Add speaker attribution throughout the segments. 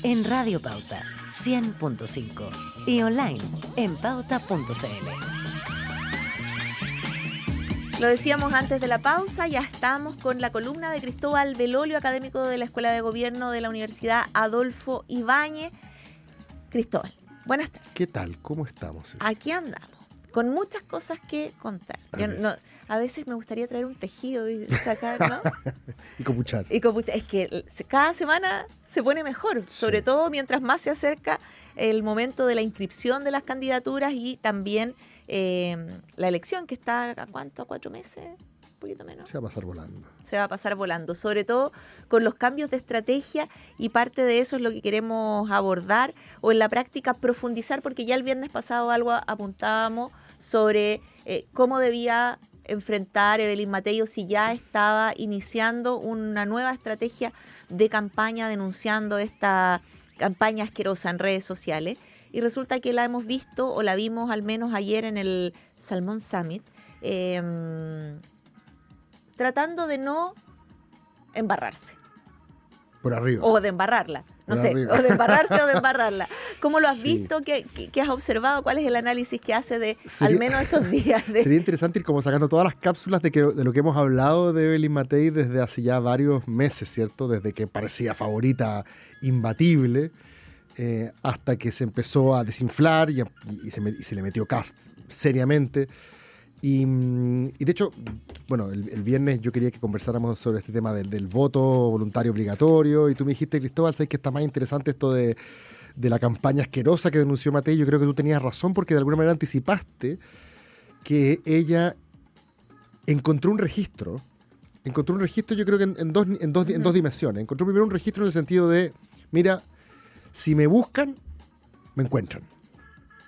Speaker 1: en Radio Pauta 100.5 y online en pauta.cl.
Speaker 2: Lo decíamos antes de la pausa, ya estamos con la columna de Cristóbal Belolio, académico de la Escuela de Gobierno de la Universidad Adolfo Ibáñez. Cristóbal, buenas tardes.
Speaker 3: ¿Qué tal? ¿Cómo estamos?
Speaker 2: Aquí andamos, con muchas cosas que contar. A veces me gustaría traer un tejido y sacar, ¿no?
Speaker 3: Y copuchar.
Speaker 2: Es que cada semana se pone mejor, sobre todo mientras más se acerca el momento de la inscripción de las candidaturas y también la elección, que está ¿a cuánto? ¿A 4 meses? Un poquito menos.
Speaker 3: Se va a pasar volando.
Speaker 2: Se va a pasar volando, sobre todo con los cambios de estrategia, y parte de eso es lo que queremos abordar o en la práctica profundizar, porque ya el viernes pasado algo apuntábamos sobre cómo debía enfrentar Evelyn Matei, si ya estaba iniciando una nueva estrategia de campaña denunciando esta campaña asquerosa en redes sociales. Y resulta que la hemos visto, o la vimos al menos ayer en el Salmon Summit, tratando de no embarrarse.
Speaker 3: Por arriba.
Speaker 2: O de embarrarla. No sé,
Speaker 3: arriba.
Speaker 2: o de embarrarse o de embarrarla. ¿Cómo lo has visto? ¿Qué has observado? ¿Cuál es el análisis que hace de al menos estos días?
Speaker 3: Sería interesante ir como sacando todas las cápsulas de lo que hemos hablado de Evelyn Matei desde hace ya varios meses, ¿cierto? Desde que parecía favorita imbatible, hasta que se empezó a desinflar y se le metió Kast seriamente. Y de hecho, bueno, el viernes yo quería que conversáramos sobre este tema del voto voluntario obligatorio, y tú me dijiste, Cristóbal, ¿sabes que está más interesante esto de la campaña asquerosa que denunció Matei? Yo creo que tú tenías razón, porque de alguna manera anticipaste que ella encontró un registro, yo creo que en dos dimensiones. Encontró primero un registro en el sentido de, mira, si me buscan, me encuentran.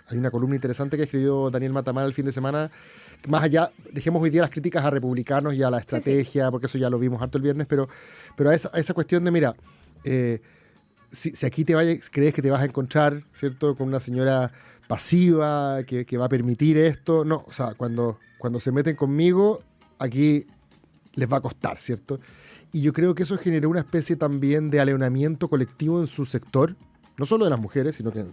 Speaker 3: Hay una columna interesante que escribió Daniel Matamala el fin de semana. Más allá, dejemos hoy día las críticas a republicanos y a la estrategia, sí, porque eso ya lo vimos harto el viernes, pero a esa cuestión de, mira, si aquí crees que te vas a encontrar, ¿cierto?, con una señora pasiva que va a permitir esto. No, o sea, cuando se meten conmigo, aquí les va a costar, ¿cierto? Y yo creo que eso generó una especie también de aleonamiento colectivo en su sector, no solo de las mujeres, sino que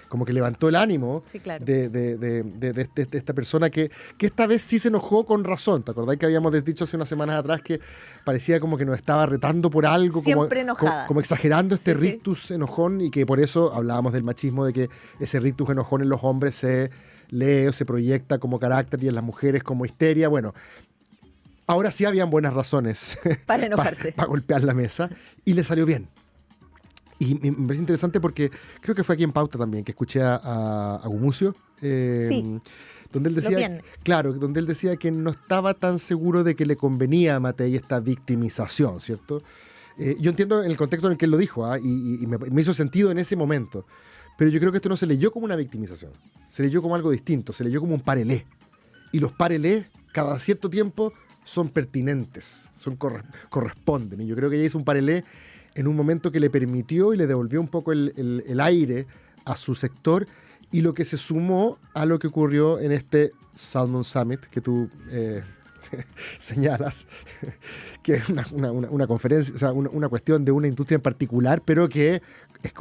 Speaker 3: como que levantó el ánimo, sí, claro, de esta persona que esta vez sí se enojó con razón. ¿Te acordás que habíamos dicho hace unas semanas atrás que parecía como que nos estaba retando por algo?
Speaker 2: Siempre enojada.
Speaker 3: Como exagerando este rictus,
Speaker 2: sí,
Speaker 3: enojón, y que por eso hablábamos del machismo, de que ese rictus enojón en los hombres se lee o se proyecta como carácter y en las mujeres como histeria. Bueno, ahora sí habían buenas razones
Speaker 2: para enojarse,
Speaker 3: para golpear la mesa, y le salió bien. Y me parece interesante porque creo que fue aquí en Pauta también que escuché a Gumucio,
Speaker 2: sí,
Speaker 3: donde él decía, claro, donde él decía que no estaba tan seguro de que le convenía a Matei esta victimización, ¿cierto? Yo entiendo en el contexto en el que él lo dijo, y me hizo sentido en ese momento, pero yo creo que esto no se leyó como una victimización, se leyó como algo distinto, se leyó como un parelé, y los parelés cada cierto tiempo son pertinentes, corresponden, y yo creo que ella hizo un parelé en un momento que le permitió y le devolvió un poco el aire a su sector, y lo que se sumó a lo que ocurrió en este Salmon Summit que tú señalas, que es una conferencia, o sea, una cuestión de una industria en particular, pero que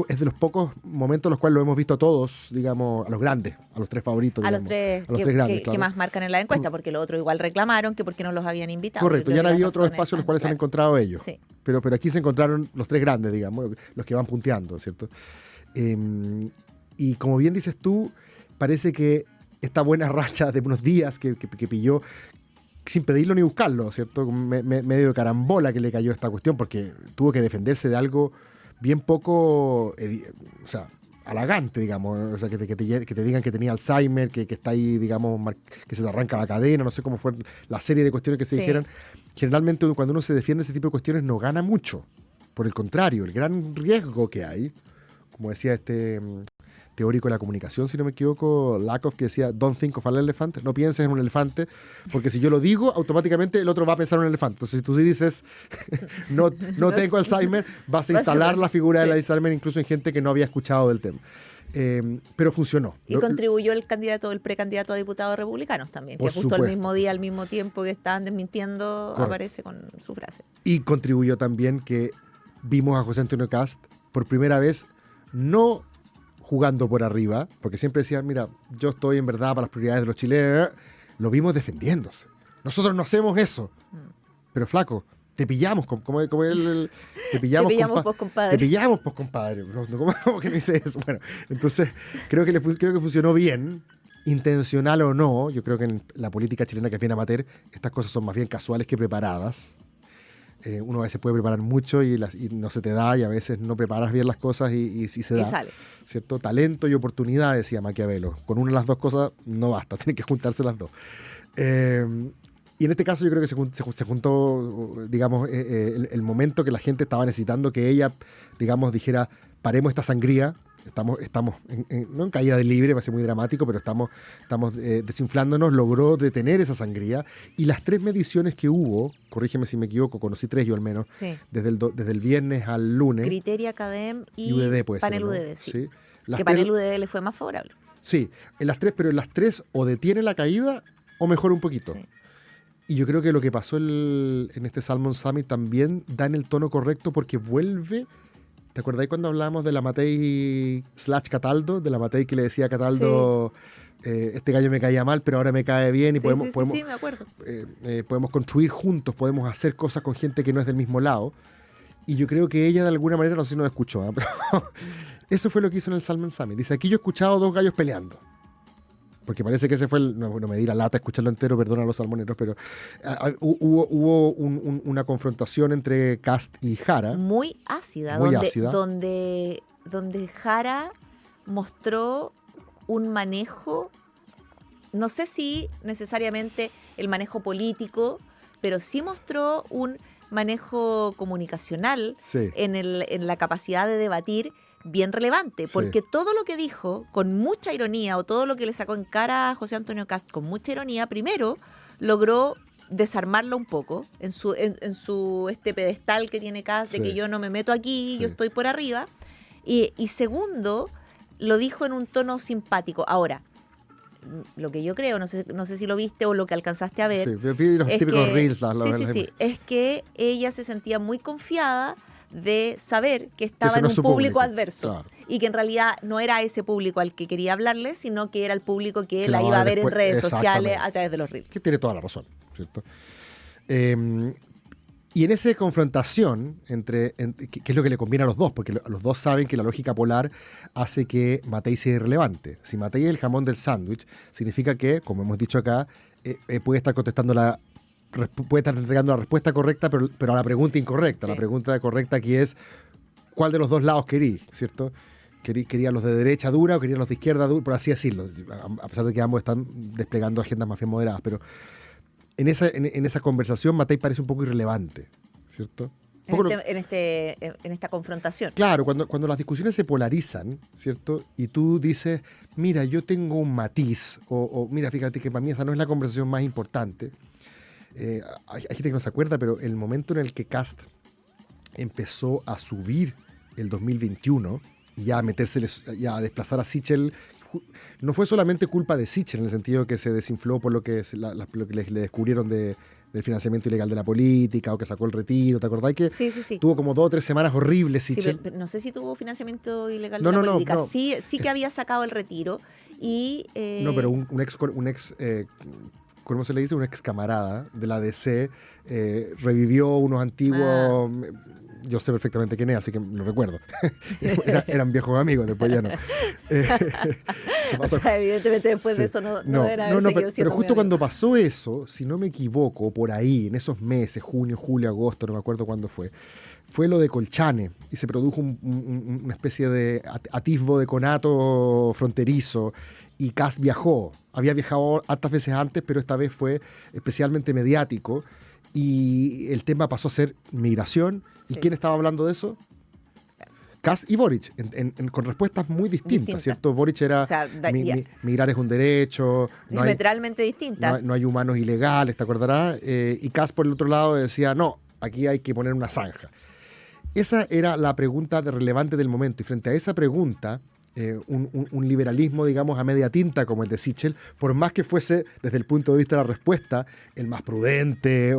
Speaker 3: es de los pocos momentos en los cuales lo hemos visto a todos, digamos, a los grandes, a los tres favoritos.
Speaker 2: A
Speaker 3: digamos,
Speaker 2: los tres
Speaker 3: grandes,
Speaker 2: que más marcan en la encuesta, porque los otros igual reclamaron que porque no los habían invitado.
Speaker 3: Correcto, ya han habido otros espacios en los cuales se han encontrado ellos.
Speaker 2: Sí.
Speaker 3: Pero aquí se encontraron los tres grandes, digamos, los que van punteando, ¿cierto? Y como bien dices tú, parece que esta buena racha de unos días que pilló, sin pedirlo ni buscarlo, ¿cierto? Medio de carambola que le cayó esta cuestión, porque tuvo que defenderse de algo bien poco, halagante, digamos. O sea, que te digan que tenía Alzheimer, que está ahí, digamos, que se te arranca la cadena, no sé cómo fue la serie de cuestiones que se dijeron. Generalmente cuando uno se defiende ese tipo de cuestiones no gana mucho. Por el contrario, el gran riesgo que hay, como decía este teórico de la comunicación, si no me equivoco, Lakoff, que decía, don't think of an elephant, no pienses en un elefante, porque si yo lo digo, automáticamente el otro va a pensar en un elefante. Entonces, si tú sí dices, no tengo Alzheimer, vas a instalar la figura del Alzheimer incluso en gente que no había escuchado del tema. Pero funcionó.
Speaker 2: Y contribuyó el precandidato a diputados republicanos también, que justo el mismo día, al mismo tiempo que estaban desmintiendo, aparece con su frase.
Speaker 3: Y contribuyó también que vimos a José Antonio Kast por primera vez no jugando por arriba, porque siempre decían, mira, yo estoy en verdad para las prioridades de los chilenos, lo vimos defendiéndose. Nosotros no hacemos eso. Pero flaco, te pillamos, te pillamos,
Speaker 2: pues, compadre.
Speaker 3: Te pillamos, pues, compadre. ¿Cómo que no hice eso? Bueno, entonces creo que funcionó bien, intencional o no. Yo creo que en la política chilena, que es bien amateur, estas cosas son más bien casuales que preparadas. Uno a veces puede preparar mucho y no se te da, y a veces no preparas bien las cosas y se da.
Speaker 2: Sale.
Speaker 3: ¿Cierto? Talento y oportunidad, decía Maquiavelo. Con una de las dos cosas no basta, tienen que juntarse las dos. Y en este caso yo creo que se juntó, digamos, el momento que la gente estaba necesitando que ella, digamos, dijera, paremos esta sangría. Estamos no en caída de libre, va a ser muy dramático, pero estamos desinflándonos. Logró detener esa sangría. Y las 3 mediciones que hubo, corrígeme si me equivoco, conocí 3 yo al menos,
Speaker 2: sí,
Speaker 3: desde el viernes al lunes.
Speaker 2: Criteria, Academ y
Speaker 3: UDD puede
Speaker 2: Panel
Speaker 3: ser, ¿no?
Speaker 2: UDD, sí.
Speaker 3: Sí.
Speaker 2: Que Panel UDD le fue más favorable.
Speaker 3: Sí, pero en las 3 o detiene la caída o mejora un poquito.
Speaker 2: Sí.
Speaker 3: Y yo creo que lo que pasó en este Salmon Summit también da en el tono correcto, porque vuelve. ¿Te acordáis cuando hablábamos de la Matei / Cataldo? De la Matei que le decía a Cataldo, este gallo me caía mal, pero ahora me cae bien y
Speaker 2: Sí, me acuerdo.
Speaker 3: Podemos construir juntos, podemos hacer cosas con gente que no es del mismo lado. Y yo creo que ella de alguna manera, no sé si nos escuchó, pero eso fue lo que hizo en el Salmon Summit. Dice, aquí yo he escuchado 2 gallos peleando. Porque parece que ese fue no me di la lata escucharlo entero, perdona a los salmoneros, pero hubo una confrontación entre Kast y Jara.
Speaker 2: Muy ácida, donde Jara mostró un manejo, no sé si necesariamente el manejo político, pero sí mostró un manejo comunicacional,
Speaker 3: sí,
Speaker 2: en la capacidad de debatir, bien relevante, porque
Speaker 3: sí,
Speaker 2: todo lo que dijo con mucha ironía, o todo lo que le sacó en cara a José Antonio Kast con mucha ironía, primero logró desarmarlo un poco en su pedestal que tiene Kast,
Speaker 3: sí,
Speaker 2: de que yo no me meto aquí,
Speaker 3: sí,
Speaker 2: yo estoy por arriba, y segundo, lo dijo en un tono simpático. Ahora, lo que yo creo, no sé si lo viste o lo que alcanzaste a ver,
Speaker 3: sí, vi los típicos reels.
Speaker 2: Es que ella se sentía muy confiada de saber que estaba en
Speaker 3: no
Speaker 2: un
Speaker 3: es su
Speaker 2: público
Speaker 3: público,
Speaker 2: adverso,
Speaker 3: claro,
Speaker 2: y que en realidad no era ese público al que quería hablarle, sino que era el público que
Speaker 3: que
Speaker 2: la
Speaker 3: lo
Speaker 2: iba
Speaker 3: va
Speaker 2: a ver
Speaker 3: después,
Speaker 2: en redes sociales
Speaker 3: exactamente,
Speaker 2: a través de los reels.
Speaker 3: que tiene toda la razón, ¿cierto? Y en esa confrontación que es lo que le conviene a los dos, porque los dos saben que la lógica polar hace que Matei sea irrelevante. Si Matei es el jamón del sándwich, significa que, como hemos dicho acá, puede estar contestando puede estar entregando la respuesta correcta, pero a la pregunta incorrecta.
Speaker 2: Sí.
Speaker 3: La pregunta correcta aquí es, ¿cuál de los dos lados querí? ¿Cierto? ¿Quería los de derecha dura o quería los de izquierda dura? Por así decirlo, a pesar de que ambos están desplegando agendas más bien moderadas. Pero en esa conversación Matei parece un poco irrelevante, ¿cierto?
Speaker 2: En esta confrontación.
Speaker 3: Claro, cuando las discusiones se polarizan, ¿cierto? Y tú dices, mira, yo tengo un matiz, o mira, fíjate que para mí esa no es la conversación más importante. Hay gente que no se acuerda, pero el momento en el que Kast empezó a subir el 2021 y ya a desplazar a Sichel, no fue solamente culpa de Sichel, en el sentido que se desinfló por lo que le descubrieron del financiamiento ilegal de la política, o que sacó el retiro. ¿Te acordás que
Speaker 2: Sí.
Speaker 3: tuvo como 2 o 3 semanas horribles Sichel?
Speaker 2: Sí, pero no sé si tuvo financiamiento ilegal de la política.
Speaker 3: No.
Speaker 2: Sí que había sacado el retiro. Y,
Speaker 3: No, pero un ex ¿cómo se le dice? Un ex camarada de la DC revivió unos antiguos. Yo sé perfectamente quién es, así que lo recuerdo. Eran viejos amigos, después ya no.
Speaker 2: O sea, evidentemente después de eso no era haber seguido siendo
Speaker 3: pero
Speaker 2: muy
Speaker 3: justo
Speaker 2: amigo.
Speaker 3: cuando pasó eso, si no me equivoco, por ahí, en esos meses, junio, julio, agosto, no me acuerdo cuándo fue lo de Colchane, y se produjo una especie de atisbo de conato fronterizo, y Kast había viajado hartas veces antes, pero esta vez fue especialmente mediático, y el tema pasó a ser migración. ¿Y quién estaba hablando de eso? Kast y Boric, con respuestas muy distintas, ¿cierto? Boric era, migrar es un derecho.
Speaker 2: Diametralmente distinta.
Speaker 3: No hay humanos ilegales, ¿te acordarás? Y Kast, por el otro lado, decía, no, aquí hay que poner una zanja. Esa era la pregunta relevante del momento, y frente a esa pregunta, un liberalismo, digamos, a media tinta como el de Sichel, por más que fuese, desde el punto de vista de la respuesta, el más prudente,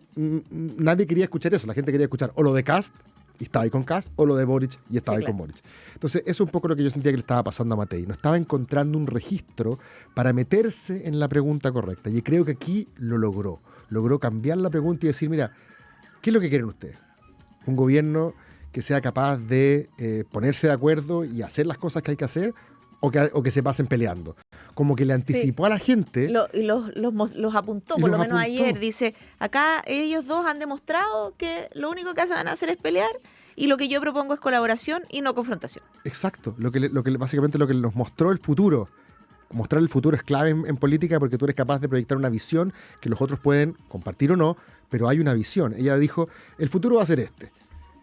Speaker 3: nadie quería escuchar eso. La gente quería escuchar o lo de Kast y estaba ahí con Kast, o lo de Boric y estaba ahí
Speaker 2: claro.
Speaker 3: con Boric. Entonces, eso es un poco lo que yo sentía que le estaba pasando a Matei. No estaba encontrando un registro para meterse en la pregunta correcta. Y creo que aquí lo logró. Logró cambiar la pregunta y decir, mira, ¿qué es lo que quieren ustedes? Un gobierno que sea capaz de ponerse de acuerdo y hacer las cosas que hay que hacer, o que se pasen peleando. Como que le anticipó a la gente.
Speaker 2: Los apuntó,
Speaker 3: Y
Speaker 2: por lo
Speaker 3: los
Speaker 2: menos
Speaker 3: apuntó.
Speaker 2: ayer. Dice, acá ellos dos han demostrado que lo único que van a hacer es pelear y lo que yo propongo es colaboración y no confrontación.
Speaker 3: Exacto, básicamente lo que nos mostró el futuro. Mostrar el futuro es clave en política porque tú eres capaz de proyectar una visión que los otros pueden compartir o no, pero hay una visión. Ella dijo, el futuro va a ser este.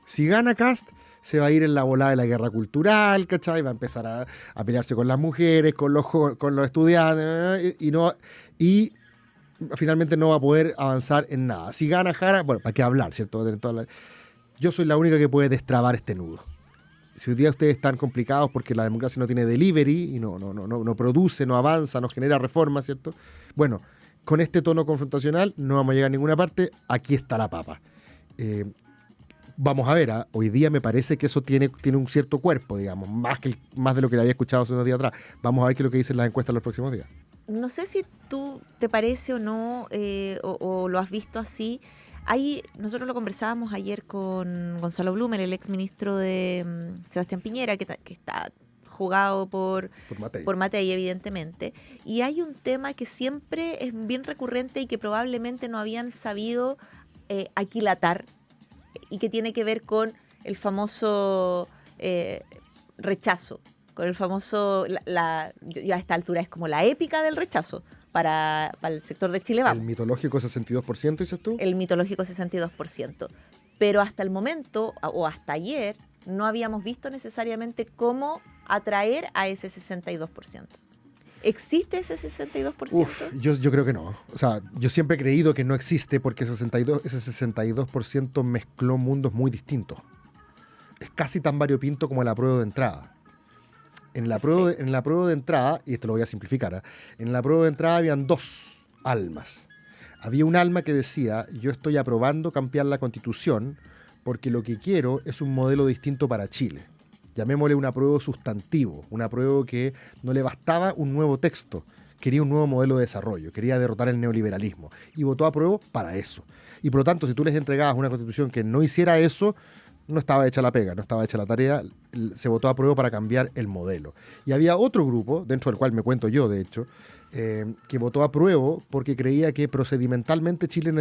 Speaker 3: Si gana Kast, se va a ir en la volada de la guerra cultural, ¿cachai? Va a empezar a pelearse con las mujeres, con los estudiantes, y finalmente no va a poder avanzar en nada. Si gana Jara, bueno, ¿para qué hablar, cierto? Yo soy la única que puede destrabar este nudo. Si hoy día ustedes están complicados porque la democracia no tiene delivery y no produce, no avanza, no genera reforma, ¿cierto? Bueno, con este tono confrontacional no vamos a llegar a ninguna parte, aquí está la papa. Vamos a ver, hoy día me parece que eso tiene un cierto cuerpo, digamos, más de lo que le había escuchado hace unos días atrás. Vamos a ver qué es lo que dicen las encuestas los próximos días.
Speaker 2: No sé si tú te parece o no, o lo has visto así. Nosotros lo conversábamos ayer con Gonzalo Blumer, el exministro de Sebastián Piñera, que está jugado por Matei, evidentemente. Y hay un tema que siempre es bien recurrente y que probablemente no habían sabido aquilatar, y que tiene que ver con el famoso rechazo, con el famoso, yo a esta altura es como la épica del rechazo para el sector de Chile Vamos.
Speaker 3: El mitológico 62%, dices tú.
Speaker 2: El mitológico 62%. Pero hasta el momento, o hasta ayer, no habíamos visto necesariamente cómo atraer a ese 62%. ¿Existe ese 62%?
Speaker 3: Yo creo que no. O sea, yo siempre he creído que no existe porque ese 62% mezcló mundos muy distintos. Es casi tan variopinto como el apruebo de entrada. En la prueba de entrada, y esto lo voy a simplificar, en la prueba de entrada habían dos almas. Había un alma que decía, yo estoy aprobando cambiar la Constitución porque lo que quiero es un modelo distinto para Chile. Llamémosle un apruebo sustantivo, un apruebo que no le bastaba un nuevo texto, quería un nuevo modelo de desarrollo, quería derrotar el neoliberalismo y votó apruebo para eso. Y por lo tanto, si tú les entregabas una Constitución que no hiciera eso, no estaba hecha la pega, no estaba hecha la tarea, se votó apruebo para cambiar el modelo. Y había otro grupo, dentro del cual me cuento yo, de hecho, que votó apruebo porque creía que procedimentalmente Chile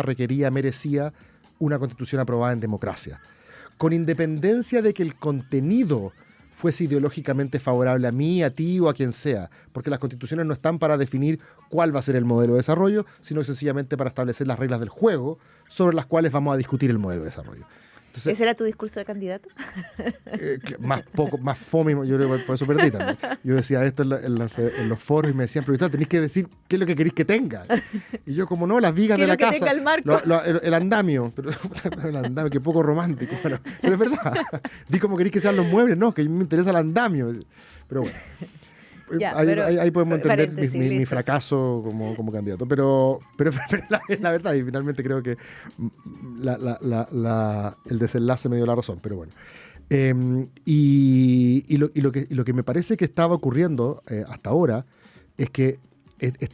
Speaker 3: requería, merecía una Constitución aprobada en democracia. Con independencia de que el contenido fuese ideológicamente favorable a mí, a ti o a quien sea, porque las constituciones no están para definir cuál va a ser el modelo de desarrollo, sino sencillamente para establecer las reglas del juego sobre las cuales vamos a discutir el modelo de desarrollo. Entonces,
Speaker 2: ¿ese era tu discurso de candidato?
Speaker 3: más fome, yo creo que por eso perdí también. Yo decía esto en los foros y me decían, pero tenéis que decir qué es lo que queréis que tenga. Y yo, como no, las vigas de la casa,
Speaker 2: tenga el marco.
Speaker 3: el andamio, pero el andamio, que poco romántico. Bueno, pero es verdad, di como queréis que sean los muebles, no, que a mí me interesa el andamio. Pero bueno.
Speaker 2: Ya,
Speaker 3: ahí podemos entender mi
Speaker 2: listo.
Speaker 3: fracaso como candidato. Pero la verdad, y finalmente creo que el desenlace me dio la razón, pero bueno. Y lo que me parece que estaba ocurriendo hasta ahora es que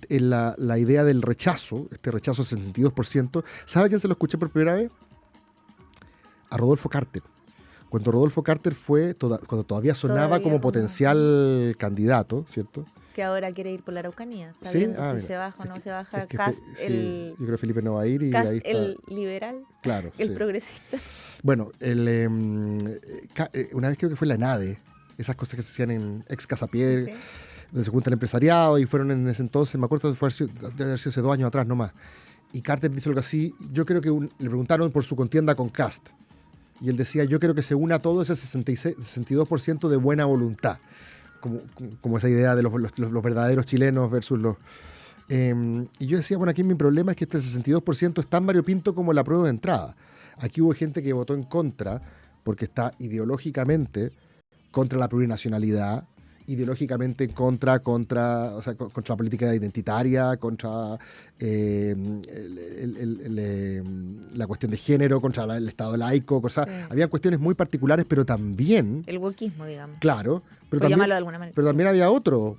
Speaker 3: la idea del rechazo, este rechazo 62%, ¿sabe a quién se lo escuché por primera vez? A Rodolfo Carter. Cuando Rodolfo Carter cuando todavía sonaba como potencial candidato, ¿cierto?
Speaker 2: Que ahora quiere ir por la Araucanía. Está
Speaker 3: ¿Sí?
Speaker 2: viendo si
Speaker 3: Mira.
Speaker 2: se baja o no se baja.
Speaker 3: Es que
Speaker 2: Kast,
Speaker 3: yo creo que Felipe no va a ir y
Speaker 2: Kast,
Speaker 3: ahí está.
Speaker 2: el liberal,
Speaker 3: Claro,
Speaker 2: el
Speaker 3: sí.
Speaker 2: progresista.
Speaker 3: Bueno, una vez creo que fue en la NADE, esas cosas que se hacían en ex Casapiedra,
Speaker 2: Sí.
Speaker 3: donde se junta el empresariado, y fueron en ese entonces, me acuerdo de haber sido hace 2 años atrás nomás. Y Carter dice algo así, yo creo que le preguntaron por su contienda con Kast. Y él decía, yo creo que se una todo ese 62% de buena voluntad. Como esa idea de los verdaderos chilenos versus los... y yo decía, bueno, aquí mi problema es que este 62% es tan variopinto como la prueba de entrada. Aquí hubo gente que votó en contra porque está ideológicamente contra la plurinacionalidad ideológicamente contra la política identitaria, contra la cuestión de género, contra el Estado laico, cosas.
Speaker 2: Sí.
Speaker 3: Había cuestiones muy particulares, pero también,
Speaker 2: El wokismo, digamos.
Speaker 3: claro, pero
Speaker 2: Por
Speaker 3: también,
Speaker 2: llamarlo de alguna manera.
Speaker 3: pero
Speaker 2: Sí.
Speaker 3: también había otro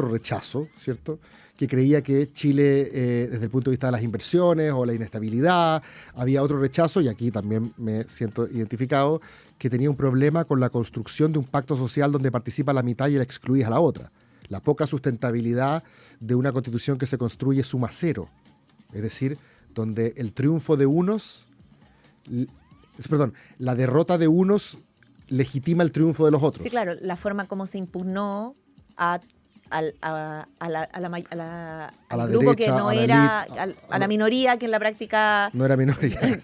Speaker 3: rechazo, ¿cierto? Que creía que Chile, desde el punto de vista de las inversiones o la inestabilidad, había otro rechazo, y aquí también me siento identificado, que tenía un problema con la construcción de un pacto social donde participa la mitad y la excluís a la otra. La poca sustentabilidad de una constitución que se construye suma cero. Es decir, donde el triunfo de unos, la derrota de unos legitima el triunfo de los otros.
Speaker 2: Sí, claro, la forma como se impugnó al grupo
Speaker 3: derecha,
Speaker 2: que no
Speaker 3: a la
Speaker 2: era,
Speaker 3: élite,
Speaker 2: a la minoría que en la práctica...
Speaker 3: No era minoría.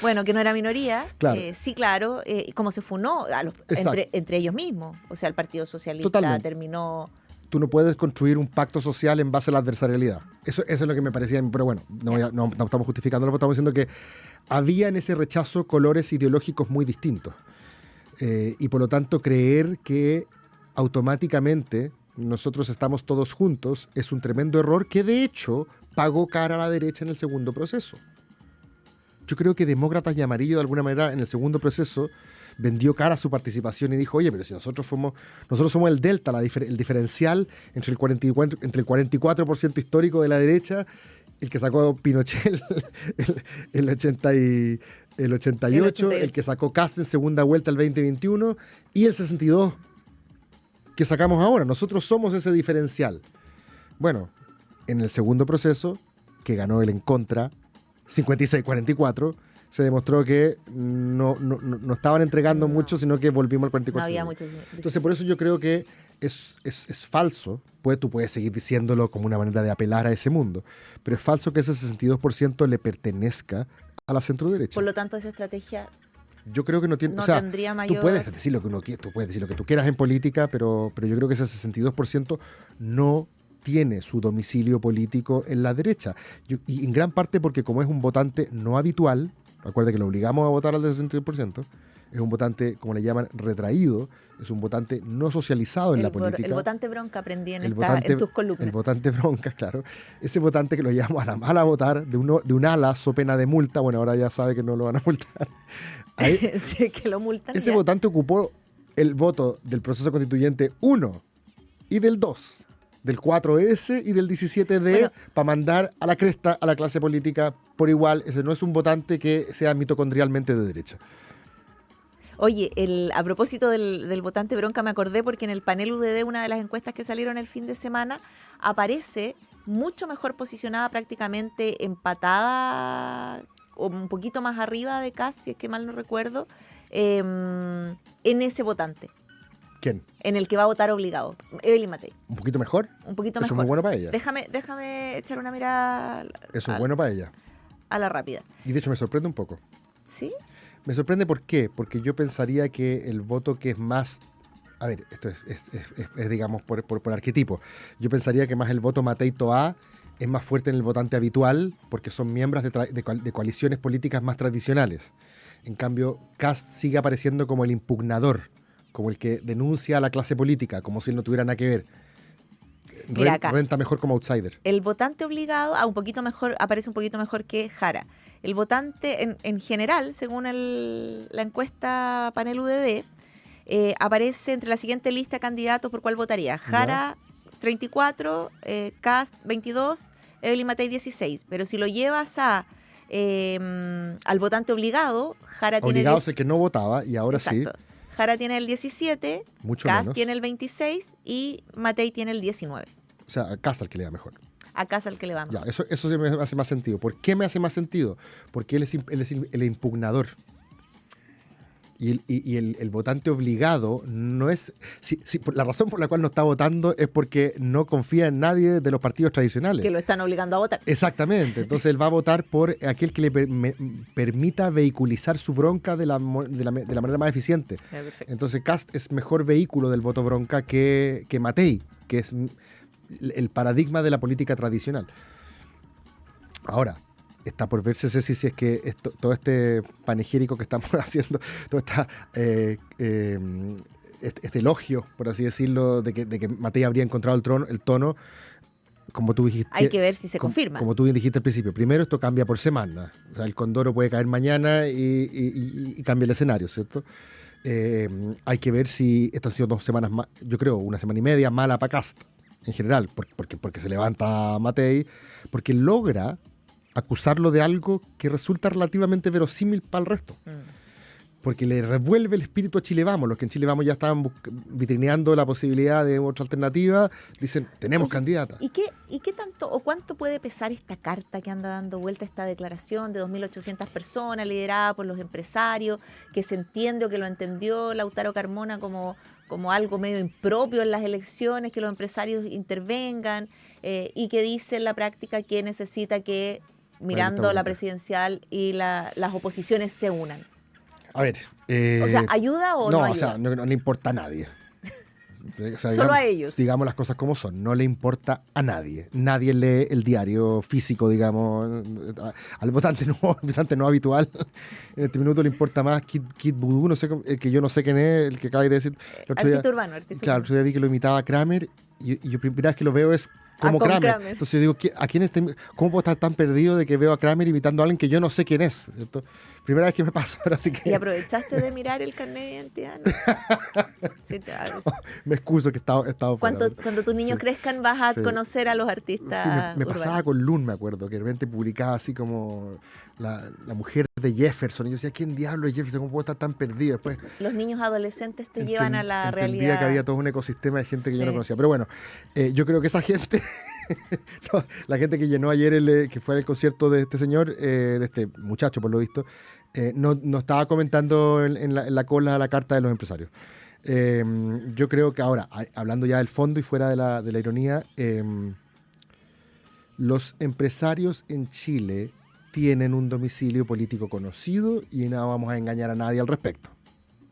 Speaker 2: Bueno, que no era minoría.
Speaker 3: Claro.
Speaker 2: Sí, claro, como se funó
Speaker 3: Exacto.
Speaker 2: entre ellos mismos. O sea, el Partido Socialista
Speaker 3: Totalmente.
Speaker 2: terminó...
Speaker 3: Tú no puedes construir un pacto social en base a la adversarialidad. Eso es lo que me parecía, pero bueno, no estamos justificándolo, estamos diciendo que había en ese rechazo colores ideológicos muy distintos. Y por lo tanto creer que automáticamente nosotros estamos todos juntos es un tremendo error que de hecho pagó cara a la derecha en el segundo proceso. Yo creo que Demócratas y Amarillo de alguna manera en el segundo proceso vendió cara a su participación y dijo, oye, pero si nosotros somos el delta, el diferencial entre el 44% histórico de la derecha, el que sacó Pinochet el 88, el que sacó Kast en segunda vuelta el 2021 y el 62 que sacamos ahora. Nosotros somos ese diferencial. Bueno, en el segundo proceso, que ganó el en contra, 56-44, se demostró que no estaban entregando mucho, sino que volvimos al 44.
Speaker 2: No había mucho.
Speaker 3: Entonces, por eso yo creo que es falso. Tú puedes seguir diciéndolo como una manera de apelar a ese mundo, pero es falso que ese 62% le pertenezca a la centroderecha.
Speaker 2: Por lo tanto, esa estrategia
Speaker 3: yo creo que no tiene...
Speaker 2: no
Speaker 3: o sea,
Speaker 2: tendría mayor...
Speaker 3: tú puedes decir lo que tú puedes decir lo que tú quieras en política, pero yo creo que ese 62% no tiene su domicilio político en la derecha. Y en gran parte porque como es un votante no habitual, recuerda que lo obligamos a votar al 62%, es un votante, como le llaman, retraído, es un votante no socializado en la política.
Speaker 2: El votante bronca aprendí en tus columnas.
Speaker 3: El votante bronca, claro. Ese votante que lo llamamos a la mala a votar, de un ala, so pena de multa, bueno, ahora ya sabe que no lo van a multar.
Speaker 2: Sí, que lo multan.
Speaker 3: Ese votante ocupó el voto del proceso constituyente 1 y del 2, del 4S y del 17D, para mandar a la cresta a la clase política por igual. Ese no es un votante que sea mitocondrialmente de derecha.
Speaker 2: Oye, a propósito del votante bronca, me acordé porque en el panel UDD, una de las encuestas que salieron el fin de semana, aparece mucho mejor posicionada, prácticamente empatada o un poquito más arriba de Kast, si es que mal no recuerdo, en ese votante.
Speaker 3: ¿Quién?
Speaker 2: En el que va a votar obligado, Evelyn Matei.
Speaker 3: ¿Un poquito mejor?
Speaker 2: Un poquito
Speaker 3: Eso
Speaker 2: mejor.
Speaker 3: es muy bueno para ella.
Speaker 2: Déjame echar una mirada
Speaker 3: Eso es bueno para ella.
Speaker 2: a la rápida.
Speaker 3: Y de hecho me sorprende un poco.
Speaker 2: ¿Sí?
Speaker 3: Me sorprende ¿por qué? Porque yo pensaría que el voto que es más... A ver, esto es digamos, por arquetipo. Yo pensaría que más el voto Matei-Toá es más fuerte en el votante habitual porque son miembros de coaliciones políticas más tradicionales. En cambio, Kast sigue apareciendo como el impugnador, como el que denuncia a la clase política, como si él no tuviera nada que ver.
Speaker 2: Mira acá.
Speaker 3: Renta mejor como outsider.
Speaker 2: El votante obligado aparece un poquito mejor que Jara. El votante en general, según la encuesta panel UDD, aparece entre la siguiente lista de candidatos por cuál votaría. Jara 34, Kast 22, Evelyn Matei 16. Pero si lo llevas al votante obligado, Jara tiene...
Speaker 3: Obligado es el que no votaba y ahora
Speaker 2: Exacto.
Speaker 3: sí.
Speaker 2: Jara tiene el 17, Kast
Speaker 3: menos.
Speaker 2: tiene el 26 y Matei tiene el 19.
Speaker 3: O sea, a Kast al que le da mejor.
Speaker 2: A Kast al que le va mejor.
Speaker 3: Ya, eso sí me hace más sentido. ¿Por qué me hace más sentido? Porque él es el impugnador. Y el votante obligado no es... la razón por la cual no está votando es porque no confía en nadie de los partidos tradicionales.
Speaker 2: Que lo están obligando a votar.
Speaker 3: Exactamente. Entonces él va a votar por aquel que le permita vehiculizar su bronca de la manera más eficiente.
Speaker 2: Perfecto.
Speaker 3: Entonces Kast es mejor vehículo del voto bronca que Matei, que es el paradigma de la política tradicional. Ahora, está por verse, Ceci, si es que todo este panegírico que estamos haciendo, toda esta este elogio, por así decirlo, de que Matei habría encontrado el tono, como tú dijiste.
Speaker 2: Hay que ver si se confirma.
Speaker 3: Como tú bien dijiste al principio. Primero, esto cambia por semana. O sea, el Condoro puede caer mañana y cambia el escenario, ¿cierto? Hay que ver si estas han sido 2 semanas más, yo creo, 1 semana y media mala para Kast en general, porque se levanta Matei, porque logra acusarlo de algo que resulta relativamente verosímil para el resto. Porque le revuelve el espíritu a Chile Vamos. Los que en Chile Vamos ya estaban vitrineando la posibilidad de otra alternativa, dicen, tenemos candidata.
Speaker 2: ¿Y qué tanto o cuánto puede pesar esta carta que anda dando vuelta, esta declaración de 2.800 personas liderada por los empresarios, que se entiende o que lo entendió Lautaro Carmona como algo medio impropio en las elecciones, que los empresarios intervengan y que dice en la práctica que necesita que, mirando la presidencial y las oposiciones se unan?
Speaker 3: A ver.
Speaker 2: O sea, ¿ayuda o no ayuda?
Speaker 3: O sea, no le importa a nadie. O sea,
Speaker 2: solo a ellos.
Speaker 3: Digamos las cosas como son. No le importa a nadie. Nadie lee el diario físico, digamos. Al votante no habitual. En este minuto le importa más Kid Voodoo, no sé, que yo no sé quién es, el que acaba de decir.
Speaker 2: Artista urbano.
Speaker 3: Claro, el otro día vi que lo imitaba a Kramer y yo primera vez que lo veo es como Kramer. Entonces yo digo, ¿cómo puedo estar tan perdido de que veo a Kramer imitando a alguien que yo no sé quién es? ¿Cierto? Primera vez que me pasa. Así que...
Speaker 2: ¿Y aprovechaste de mirar el carnet de identidad? ¿No? Sí,
Speaker 3: me excuso que he estado
Speaker 2: cuando tus niños
Speaker 3: sí,
Speaker 2: crezcan vas a conocer a los artistas.
Speaker 3: Sí, me pasaba con Lun, me acuerdo, que de repente publicaba así como la mujer de Jefferson. Y yo decía, ¿quién diablo es Jefferson? ¿Cómo puedo estar tan perdido? Después,
Speaker 2: los niños adolescentes te llevan a la realidad.
Speaker 3: Entendía que había todo un ecosistema de gente que yo no conocía. Pero bueno, yo creo que esa gente, la gente que llenó ayer, que fue al concierto de este señor, de este muchacho por lo visto, no estaba comentando en la cola la carta de los empresarios. Yo creo que ahora, hablando ya del fondo y fuera de la ironía, los empresarios en Chile tienen un domicilio político conocido y no vamos a engañar a nadie al respecto.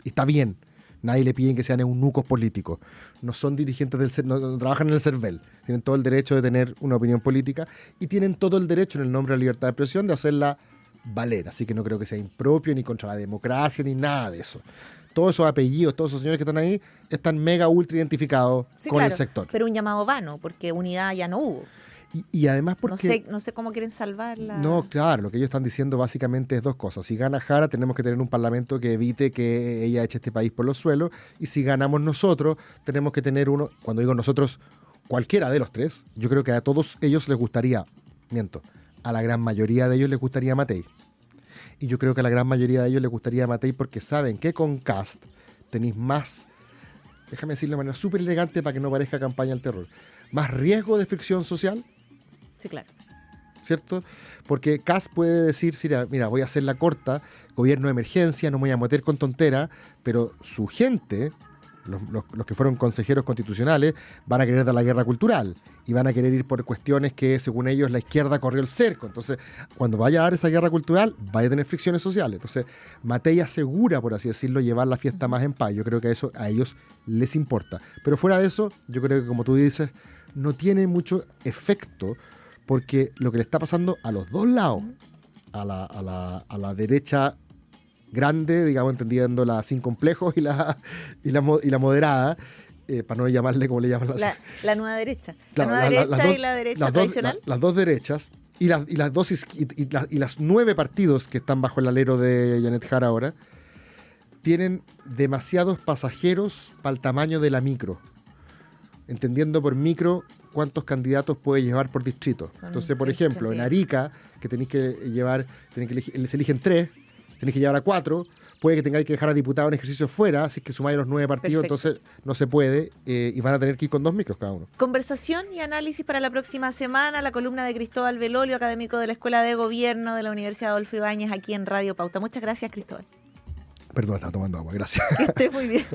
Speaker 3: Y está bien, nadie le piden que sean eunucos políticos, no son dirigentes no trabajan en el CERVEL, tienen todo el derecho de tener una opinión política y tienen todo el derecho en el nombre de la libertad de expresión de hacerla valer, así que no creo que sea impropio ni contra la democracia ni nada de eso. Todos esos apellidos, todos esos señores que están ahí están mega ultra identificados con el sector.
Speaker 2: Pero un llamado vano, porque unidad ya no hubo.
Speaker 3: Y además porque...
Speaker 2: No sé cómo quieren salvarla.
Speaker 3: No, claro, lo que ellos están diciendo básicamente es 2 cosas. Si gana Jara, tenemos que tener un parlamento que evite que ella eche este país por los suelos. Y si ganamos nosotros, tenemos que tener uno, cuando digo nosotros, cualquiera de los 3, yo creo que a todos ellos les gustaría, a la gran mayoría de ellos les gustaría Matei. Y yo creo que a la gran mayoría de ellos les gustaría Matei porque saben que con Kast tenéis más, déjame decirlo de manera súper elegante para que no parezca campaña al terror, más riesgo de fricción social.
Speaker 2: Sí, claro.
Speaker 3: ¿Cierto? Porque Kast puede decir, mira, voy a hacer la corta, gobierno de emergencia, no me voy a meter con tontera, pero su gente, los que fueron consejeros constitucionales, van a querer dar la guerra cultural y van a querer ir por cuestiones que, según ellos, la izquierda corrió el cerco. Entonces, cuando vaya a dar esa guerra cultural, vaya a tener fricciones sociales. Entonces, Matei asegura, por así decirlo, llevar la fiesta más en paz. Yo creo que eso a ellos les importa. Pero fuera de eso, yo creo que, como tú dices, no tiene mucho efecto porque lo que le está pasando a los 2 lados, a la derecha grande, digamos, entendiendo la sin complejos y la moderada, para no llamarle como le llaman
Speaker 2: la nueva derecha.
Speaker 3: Claro,
Speaker 2: la nueva derecha y la derecha tradicional.
Speaker 3: Las 2 derechas y las 9 partidos que están bajo el alero de Janet Jara ahora tienen demasiados pasajeros para el tamaño de la micro. Entendiendo por micro cuántos candidatos puede llevar por distrito. Entonces, por ejemplo, en Arica, que tenéis que llevar, se eligen 3, tenéis que llevar a 4, puede que tengáis que dejar a diputados en ejercicio fuera, así que sumáis los 9 partidos. Perfecto. Entonces no se puede y van a tener que ir con 2 micros cada uno.
Speaker 2: Conversación y análisis para la próxima semana, la columna de Cristóbal Belolio, académico de la Escuela de Gobierno de la Universidad Adolfo Ibáñez, aquí en Radio Pauta. Muchas gracias, Cristóbal.
Speaker 3: Perdón, estaba tomando agua, gracias.
Speaker 2: Que esté muy bien.